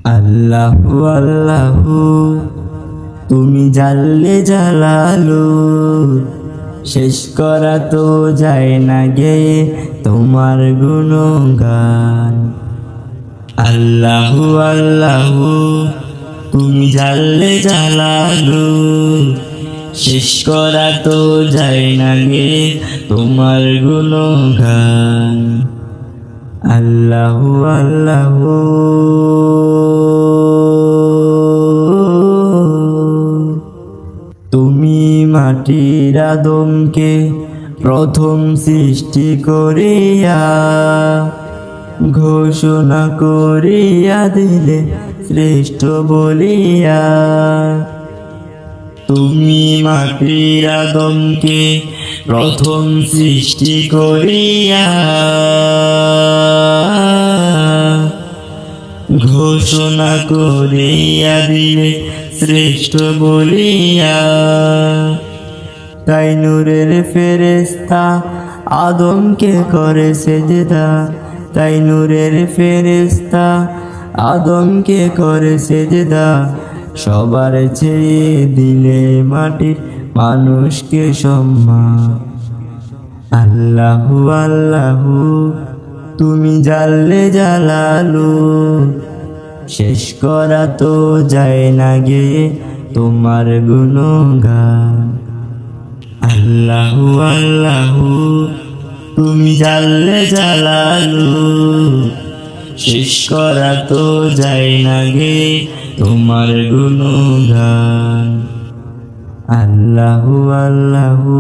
আল্লাহু আল্লাহু তুমি জাল্লে জালালু, শেষ করা তো যায় না গে তোমার গুণগান। আল্লাহু আল্লাহু তুমি জাল্লে জালালু, শেষ করা তো যায় না গে তোমার গুণগান। আল্লাহু আল্লাহু তুমি মাটির আদমকে প্রথম সৃষ্টি করিয়া ঘোষণা করিয়া দিলে শ্রেষ্ঠ বলিয়া। তুমি মাটির আদমকে প্রথম সৃষ্টি করিয়া ঘোষণা করিয়া দিলে শ্রেষ্ঠ বলিয়া। তাই নূরের ফেরেশতা আদমকে করে সেজদা, তাই নূরের ফেরেশতা আদমকে করে সেজদা। সবার ছেড়ে দিলে মাটির মানুষকে সম্মান। আল্লাহু আল্লাহু তুমি জাল্লে জালালু, শেষ করা তো যায় না গে তোমার গুণগান। আল্লাহু আল্লাহু তুমি জাল্লে জালালু, শেষ করা তো যায় না গে তোমার গুণগান। আল্লাহু আল্লাহু